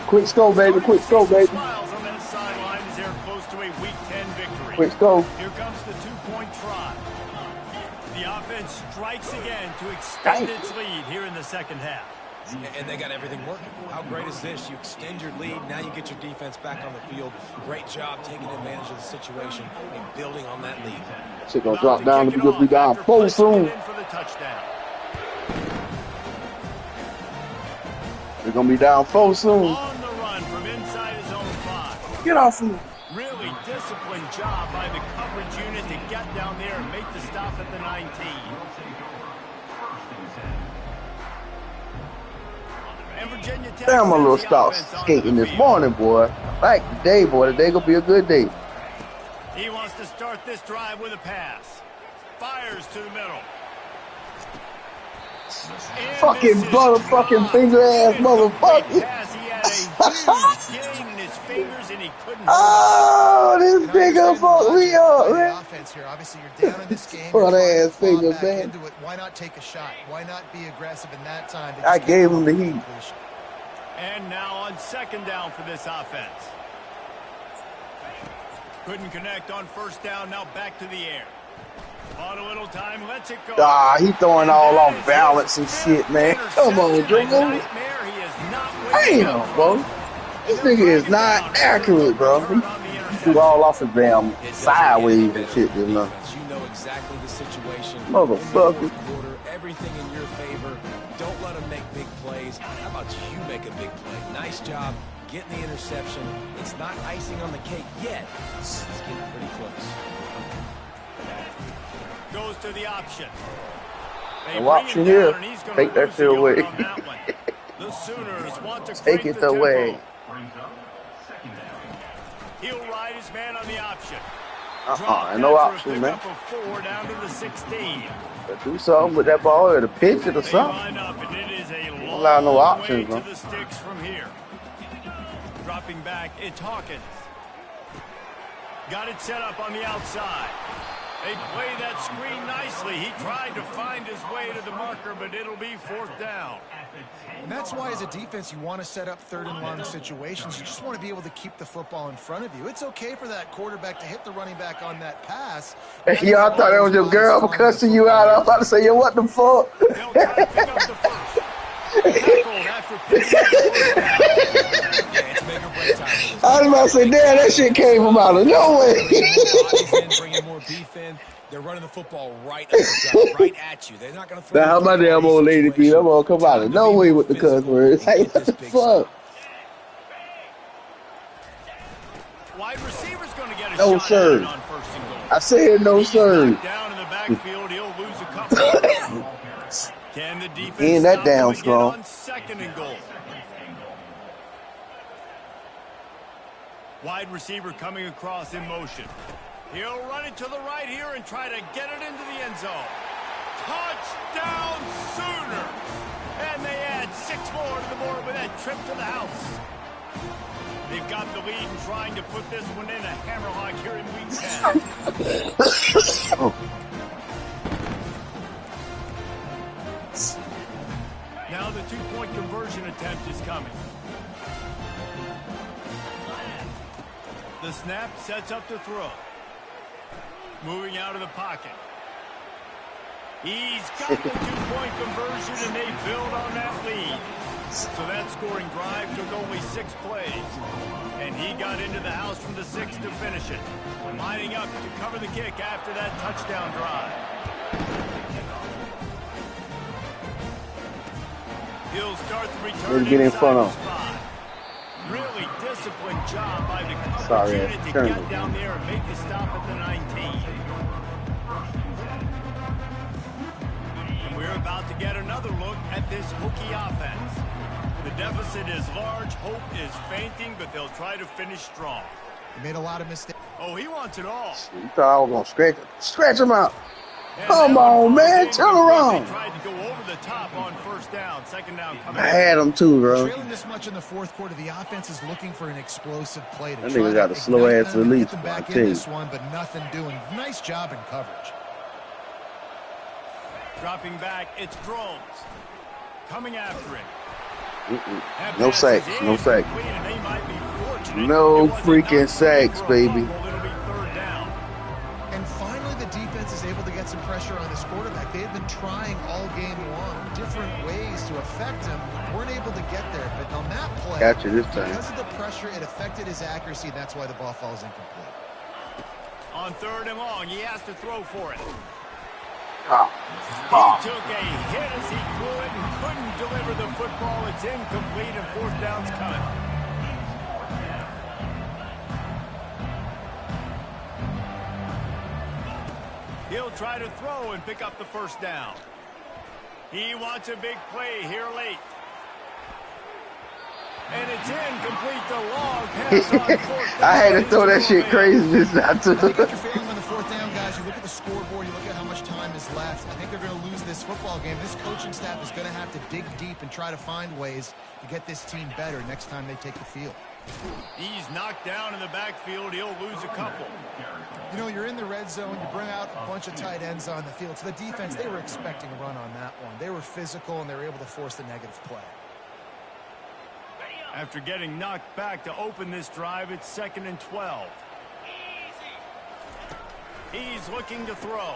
Quick score, baby. Quick score, baby. Quick score. Here comes the 2-point try. The offense strikes again to extend its lead here in the second half. And they got everything working. How great is this? You extend your lead. Now you get your defense back on the field. Great job taking advantage of the situation and building on that lead. Shit gonna drop down. We'll be down 4 soon. We're gonna be down 4 soon. On the run from inside his own 5. Get off him. Really disciplined job by the coverage unit to get down there and make the stop at the 19. And Virginia Tech Damn, my little sends the start offense onto skating the this field. morning, boy. Like today, boy. Today gonna be a good day. He wants to start this drive with a pass. Fires to the middle. And Fucking misses. motherfucking Dropped. finger ass Incomplete motherfucker. pass. He had a huge gain in his fingers, and he couldn't hold Oh, this And I nigga understand the fucked me logic up, behind man. the offense here. Obviously, you're down in this game. Front You're trying to ass claw finger, back man. into it. Why not take a shot? Why not be aggressive in that time? to I just gave get him the to heat. completion? And now on second down for this offense. Couldn't connect on first down. Now back to the air. On a little time, lets it go. Ah, he throwing And all that off is balance and his shit, man. fifth Come on, interception. A Dringo. nightmare he is not waking up Damn, from. bro. This nigga is not accurate, bro. He threw all off his damn It doesn't sideways get any and shit better just on now. defense. You know exactly the situation. Motherfucker. In the fourth quarter, everything in your favor. Don't let them make big plays. How about you make a big play? Nice job getting the interception. It's not icing on the cake yet. It's getting pretty close. Goes to the option. They No bring option him here. down, and he's gonna Take that lose shit the yard away. on that one. The Sooners want to Take crank it the away. tempo. He'll ride his man on the option. Ain't no option, man. Up of 4 down to the 16. Do something with that ball or to pitch it or They something. line up, and it is a long allow no way options, to no. the sticks from here. Dropping back, it's Hawkins. Got it set up on the outside. They play that screen nicely. He tried to find his way to the marker, but it'll be 4th down. And that's why, as a defense, you want to set up third and long situations. You just want to be able to keep the football in front of you. It's okay for that quarterback to hit the running back on that pass. Hey, yo, I thought that was your girl. I'm cussing you out. I'm about to say, yo, what the fuck? They'll try to pick up the first. Tackled after picking up the first down. Yeah, it's make or break time for this. I was about to say, damn, that shit came from out of nowhere. Bodies in, bringing more beef in. They're running the football right up the gut, right at you. They're not going to throw. Now, how my damn old lady be? I'm gonna come out of nowhere with the cuss words. Hey, what the fuck? Wide receiver's going to get a No, shot sir. at it on first and goal. I said no, He's sir. knocked down in the backfield. He'll lose a couple. Can the defense He ain't that stop him damn again strong. on second and goal? Wide receiver coming across in motion. He'll run it to the right here and try to get it into the end zone. Touchdown Sooner! And they add 6 more to the board with that trip to the house. They've got the lead and trying to put this one in a hammerlock here in week 10. Now the 2-point conversion attempt is coming. The snap sets up the throw. Moving out of the pocket. He's got the 2-point conversion, and they build on that lead. So that scoring drive took only 6 plays. And he got into the house from the 6 to finish it. Lining up to cover the kick after that touchdown drive. He'll start the return. Let's get in front of him. spot. Really disciplined job by the coverage Sorry, unit to turn get it. down there and make the stop at the 19. And we're about to get another look at this Hokie offense. The deficit is large, hope is fainting, but they'll try to finish strong. He made a lot of mistakes. Oh, he wants it all. You thought I was gonna scratch him out. And Come that one on, falls man, in turn complete. around. They tried to go over the top on first down. Second down coming. I had him too, bro. Trailing this much in the fourth quarter, the offense is looking for an explosive play to That try nigga to got a slow ignite ass them and release, get them boy, I back tell in you. this one, but nothing doing. Nice job in coverage. Dropping back, it's Drones. Coming after him. That No pass sacks, is no sacks. incomplete, and they might be fortunate. No It was freaking enough sacks, for a baby. fumble. It'll be third down. And finally, the defense is able to get some pressure on this quarterback. They had been trying all game long different ways to affect him. Weren't able to get there, but on that play, Got you this time. because of the pressure, it affected his accuracy, and that's why the ball falls incomplete. On third and long, he has to throw for it. Ah. He took a hit as he threw it and couldn't deliver the football. It's incomplete, and fourth down's coming. He'll try to throw and pick up the first down. He wants a big play here late. And it's incomplete, the long pass on fourth down. I had to throw that shit crazy just not I think if to. you're failing on the fourth down, guys, you look at the scoreboard, you look at how much time is left. I think they're going to lose this football game. This coaching staff is going to have to dig deep and try to find ways to get this team better next time they take the field. He's knocked down in the backfield. He'll lose a couple. You know, you're in the red zone. You bring out a bunch of tight ends on the field. So the defense, they were expecting a run on that one. They were physical, and they were able to force the negative play. After getting knocked back to open this drive, it's 2nd and 12. He's looking to throw.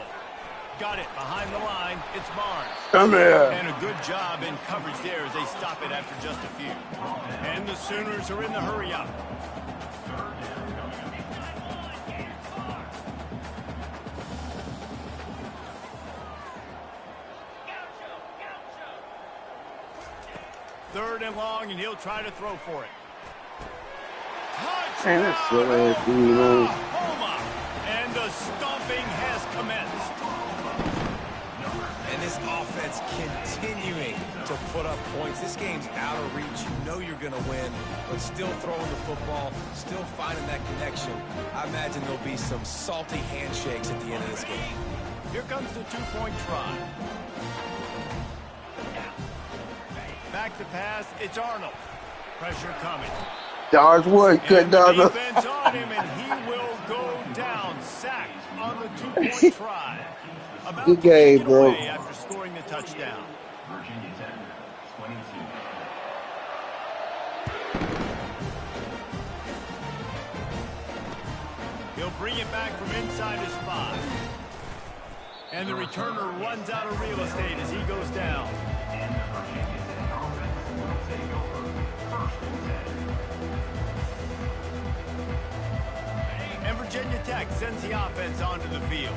Got it behind the line. It's Barnes. Come here. And a good job in coverage there as they stop it after just a few. And the Sooners are in the hurry up. Third and long, and he'll try to throw for it. Man, that's so ass dude, man. Oklahoma. And the stomping has commenced. And this offense continuing to put up points. This game's out of reach. You know you're going to win, but still throwing the football, still finding that connection. I imagine there'll be some salty handshakes at the end of this game. Here comes the two-point try. Back to pass, it's Arnold. Pressure coming. George Wood couldn't And the done defense on him, and he will go down. Sacked on the two-point try. About Good game, to bro. away after scoring the touchdown. Virginia Tech, 22. He'll bring it back from inside his spot. And the returner runs out of real estate as he goes down. And Virginia Tech offense will take over 1st and 10. And Virginia Tech sends the offense onto the field.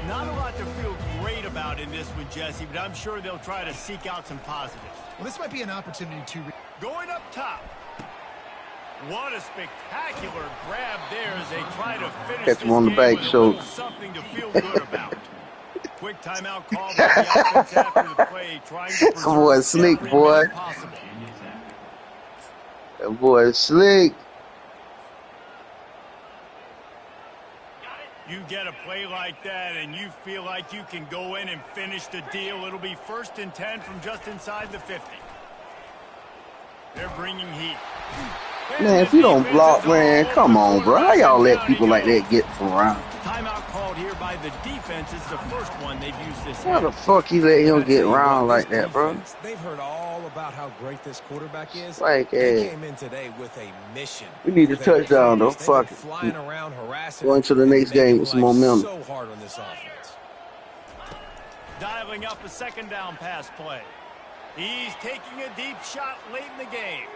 Not a lot to feel great about in this one, Jesse, but I'm sure they'll try to seek out some positives. Well, this might be an opportunity to... Going up top. What a spectacular grab there as they try to finish Catch this him on the game back with a shoulder. little something to feel good about. Quick timeout call by the offense after the play, trying to preserve Boy, slick, every boy. minute possible. That boy slick. You get a play like that and you feel like you can go in and finish the deal. It'll be 1st and 10 from just inside the 50. They're bringing heat. Man, if you don't block, man, come on, bro. How y'all let people like that get around? Timeout called here by the defense. It's the first one they've used this How the game. fuck you let him get around like that, bro? Defense, they've heard all about how great this quarterback is. Like, They came in today with a mission. we need a With touchdown, though. they've been Fuck it. flying around, harassing, Going to the next making game with some life momentum. So hard on this offense. Dialing up a 2nd down pass play. He's taking a deep shot late in the game.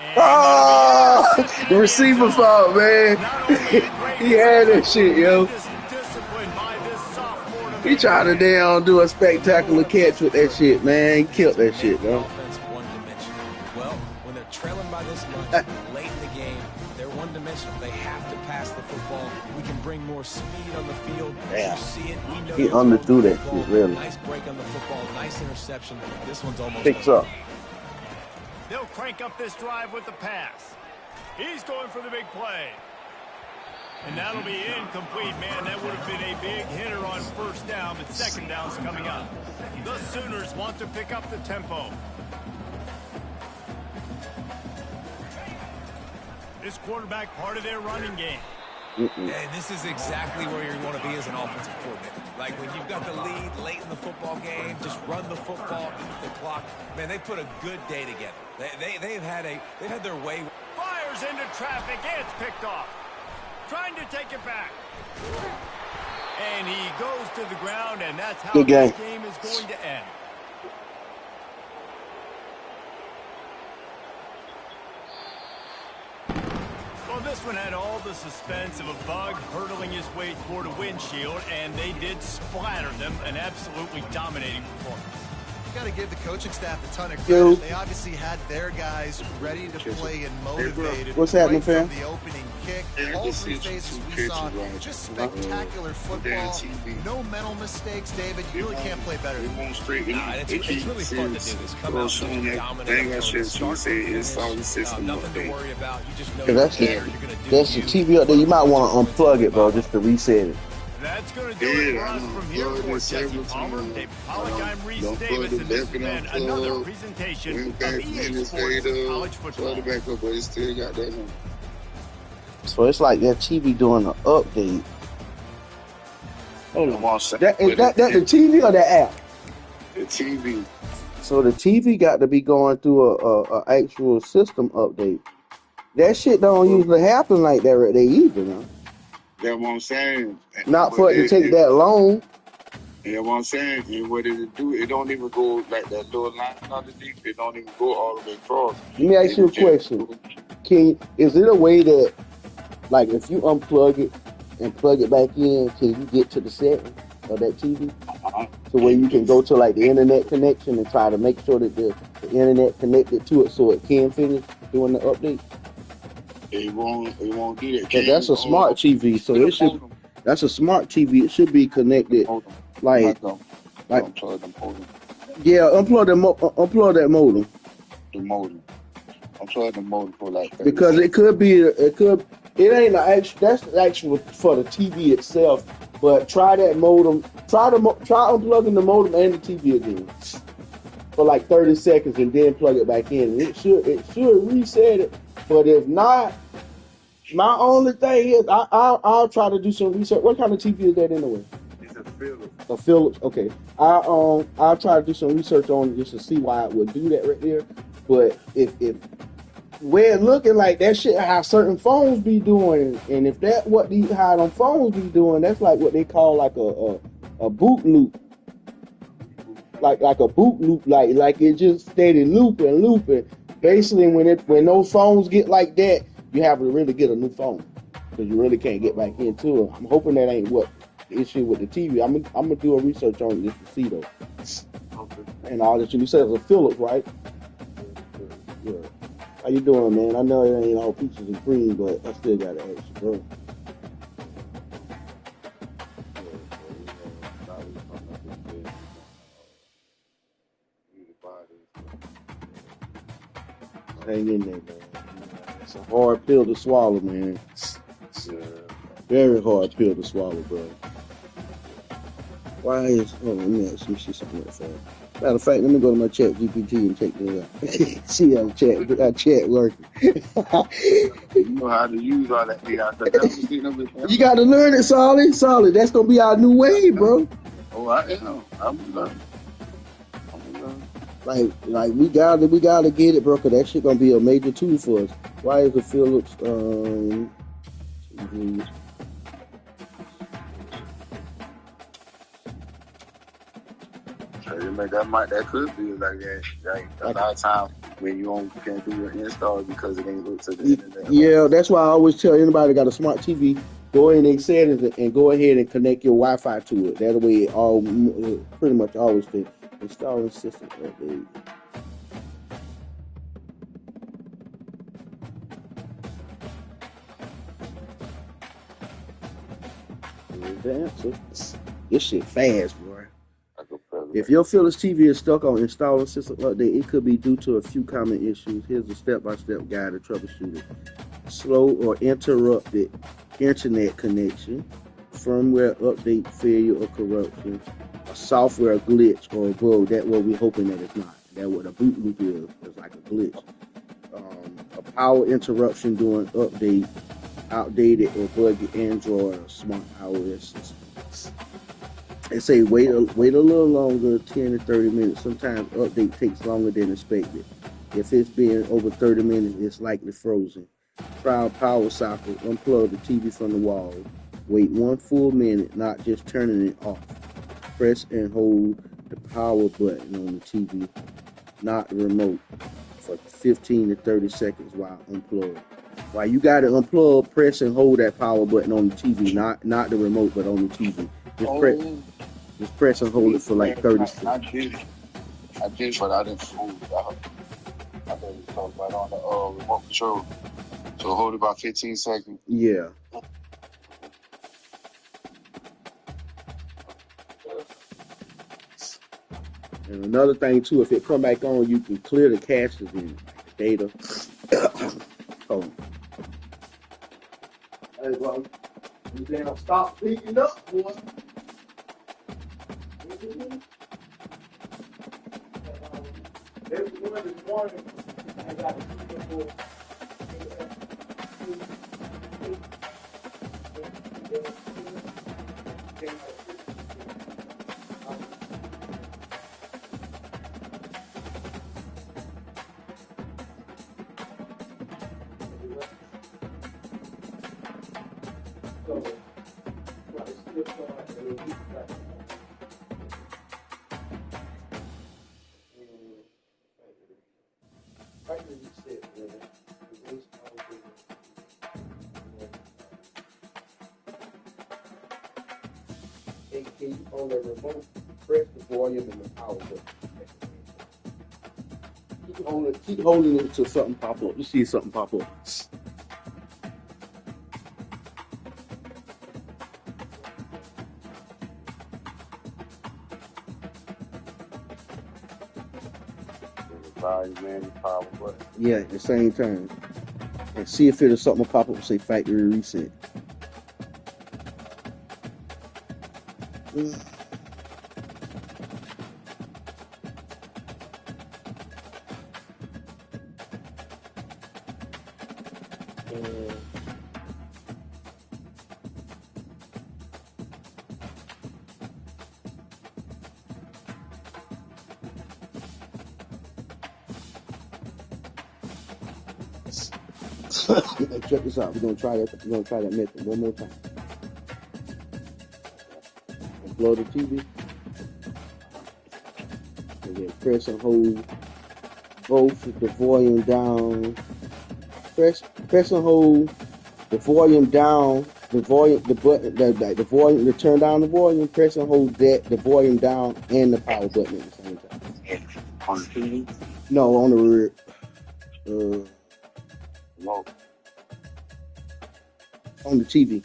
And Oh, the receiver fault, man. He had that shit, yo. He tried to damn do a spectacular catch with that shit, man. He killed that shit, bro. Offense one-dimensional. Well, when they're trailing by this much late in the game, they're one-dimensional. They have to pass the football. We can bring more speed on the field. Yeah. You see it. We know He you're underthrew throwing the that football. shit, really. Nice break on the football. Nice interception. This one's almost Picks done. up. They'll crank up this drive with the pass. He's going for the big play. And that'll be incomplete, man. That would have been a big hitter on 1st down, but 2nd down's coming up. The Sooners want to pick up the tempo. This quarterback part of their running game. And this is exactly where you want to be as an offensive coordinator. Like when you've got the lead late in the football game, just run the football, eat the clock. Man, they put a good day together. They've had their way. Fires into traffic. It's picked off. Trying to take it back. And he goes to the ground, and that's how Good this game. game is going to end. Well, this one had all the suspense of a bug hurtling his way toward a windshield, and they did splatter them. An absolutely dominating performance. got to give the coaching staff a ton of Yo. credit. They obviously had their guys ready to play and motivated. What's happening, right fam? from the opening kick. Hey, I All just three seen phases two we saw, pictures, right? just spectacular football. TV. No mental mistakes, David. You really can't play better. They won't straight. Nah, it's really fun to do this. Come out showing and that dominate. thing I should say is solid system. Nothing to worry about. You just know That's you're there. the, You're gonna do that's the you. TV up there. You might want to unplug it, bro, just to reset it. That's going to do it for us from here for Jesse Palmer, Dave Pollock, I'm Reese Davis, and this has been another presentation of EA Sports College Football. Back up, but it still got that one. So it's like that TV doing an update. Hold on one second. That the TV or the app? The TV. So the TV got to be going through a actual system update. That shit don't usually happen like that right there either, man. That's what I'm saying. Not for it to take that long. Yeah, what I'm saying, and what it do, it don't even go like that little line underneath. It don't even go all the way across. Let me ask you a question. Is it a way that, like, if you unplug it and plug it back in, can you get to the setting of that TV? So where you can go to, like, the internet connection and try to make sure that the internet connected to it so it can finish doing the update? It won't do that. But that's a smart TV, so it should. That's a smart TV. It should be connected, like unplug the modem. Yeah, unplug that modem. The modem. Unplug the modem for like 30 because seconds. it ain't that's actual for the TV itself. But try that modem. Try unplugging the modem and the TV again for like 30 seconds, and then plug it back in. It should reset it. But if not, my only thing is I'll try to do some research. What kind of TV is that anyway? It's a Philips. A Philips. Okay. I'll try to do some research on it just to see why it would do that right there. But if we're looking like that shit, how certain phones be doing, and if that how them phones be doing, that's like what they call like a boot loop. Like a boot loop, like it just steady looping. Basically, when those phones get like that, you have to really get a new phone because you really can't get back into it. I'm hoping that ain't what the issue with the TV. I'm gonna do a research on it just to see though. Okay. And all that you said it was a Philips, right? Yeah. How you doing, man? I know it ain't all peaches and cream, but I still gotta ask you, bro. Hang in there, man. It's a hard pill to swallow, man. Very hard pill to swallow, bro. Why is... Oh, let me ask you something like that. Matter of fact, let me go to my chat GPT and check this out. See how chat working. You know how to use all that AI. You got to learn it, Solid. That's going to be our new way, bro. Oh, I am. I'm learning. Like we gotta get it, bro, because that shit gonna be a major tool for us. Why is the Philips TV? That could be like that. Like a lot of times when you can't do your install because it ain't hooked to the internet. Yeah, that's why I always tell anybody that got a smart TV, go in their settings and go ahead and connect your Wi-Fi to it. That way, it pretty much always stays. Installing system update. Here's the answer. This shit fast, bro. If your Philips TV is stuck on installing system update, it could be due to a few common issues. Here's a step-by-step guide to troubleshoot it. Slow or interrupted internet connection, firmware update failure or corruption, a software glitch or a bug. That's what we're hoping that it's not. That's what a boot loop is. It's like a glitch. A power interruption during update, outdated or buggy Android or smart iOS systems. They say wait a little longer, 10 to 30 minutes. Sometimes update takes longer than expected. If it's been over 30 minutes, it's likely frozen. Try a power socket. Unplug the TV from the wall. Wait 1 full minute, not just turning it off. Press and hold the power button on the TV, not the remote, for 15 to 30 seconds while unplugged. While you got to unplug, press and hold that power button on the TV, not the remote, but on the TV. Just press and hold it for like 30 seconds. I did, but I didn't move it out. I thought it was right on the remote control. So hold it about 15 seconds. Yeah. And another thing too, if it come back on, you can clear the caches in data. Oh. Hey, bro. You damn stop speaking up, boy. Everyone is warning. I got on the remote, press the volume and the power button. Keep holding it till something pop up. You see something pop up. Volume and the power button. Yeah, at the same time. And see if it'll something pop up and say factory reset. Check this out. We're gonna try that. We're gonna try that method one more time. Blow the TV. And then press and hold both the volume down. Press and hold the volume down. The volume, the button, the volume, to turn down the volume. Press and hold that the volume down and the power button at the same time. On the TV? No, on the rear. No. On the TV.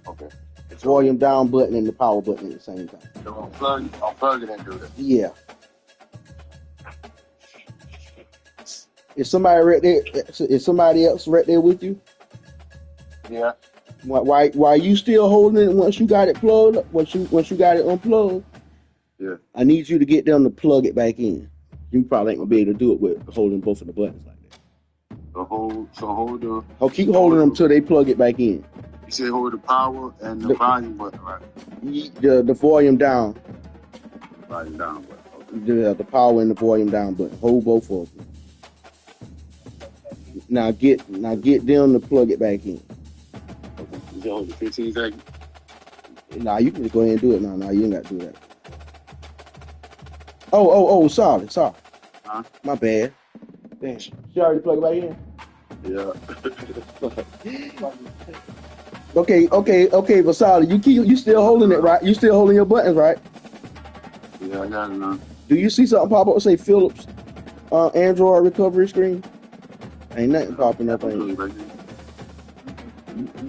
Okay. The volume down button and the power button at the same time. So unplug it and do that. Yeah. Is somebody right there? Is somebody else right there with you? Yeah. Why you still holding it once you got it plugged? Once you got it unplugged? Yeah. I need you to get them to plug it back in. You probably ain't gonna be able to do it with holding both of the buttons like that. Keep holding them till they plug it back in. You say hold the power and the volume button, right? The volume down. Volume down button. Okay. The power and the volume down button. Hold both of them. Now get them to plug it back in. Okay. You hold it 15 seconds. Nah, you can just go ahead and do it now. Nah, you ain't got to do that. Oh, sorry. Huh? My bad. Damn. She already plugged it back in? Yeah. Okay, Vasali, you still holding it, right? You still holding your buttons, right? Yeah, I got it now. Do you see something pop up say Philips Android recovery screen? Ain't nothing popping up. You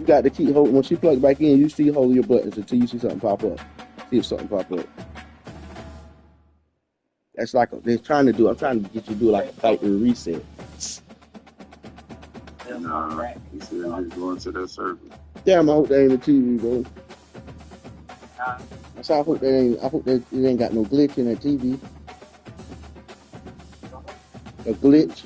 got to keep holding. Once you plug it back in, you still holding your buttons until you see something pop up. See if something pop up. That's like they're trying to do. I'm trying to get you to do like a factory reset. Nah, he said he's going to that circle. Damn, I hope that ain't a TV, bro. I hope that it ain't got no glitch in that TV. A glitch.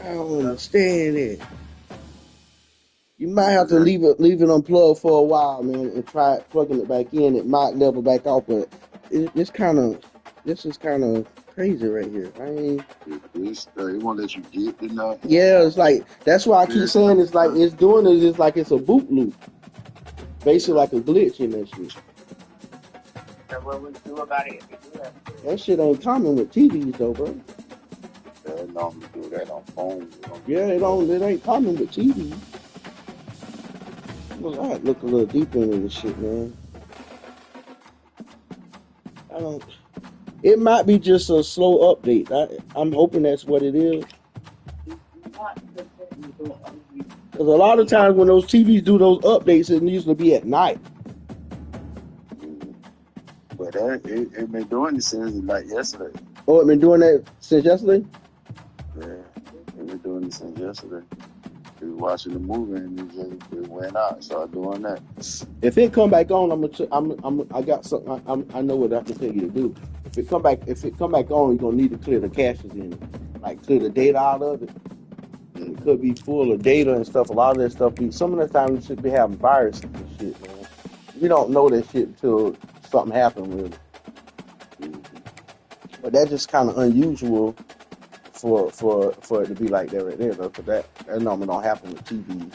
I don't understand it. You might have to leave it unplugged for a while, man, and try plugging it back in. It might level back off, but this is kind of crazy right here. I mean, it won't let you get enough. Yeah, it's like that's why I keep saying it's like it's doing it. It's like it's a boot loop, basically like a glitch in that shit. So what we do about it? That shit ain't common with TVs though, bro. They normally do that on phones. Yeah, it ain't common with TVs. I look a little deeper into this shit, man. don't. It might be just a slow update. I'm hoping that's what it is. Because a lot of times when those TVs do those updates, it usually be at night. But it been doing it since like yesterday. Oh, it been doing that since yesterday? Yeah, it been doing it since yesterday. We was watching the movie and it went out. Started doing that. If it come back on, I got something. I know what I can tell you to do. If it come back on, you're gonna need to clear the caches in it, like clear the data out of it. It could be full of data and stuff. A lot of that stuff some of the time you should be having viruses and shit, man. You don't know that shit until something happened with it. But that's just kind of unusual for it to be like that right there, though. Because that normally don't happen with TVs.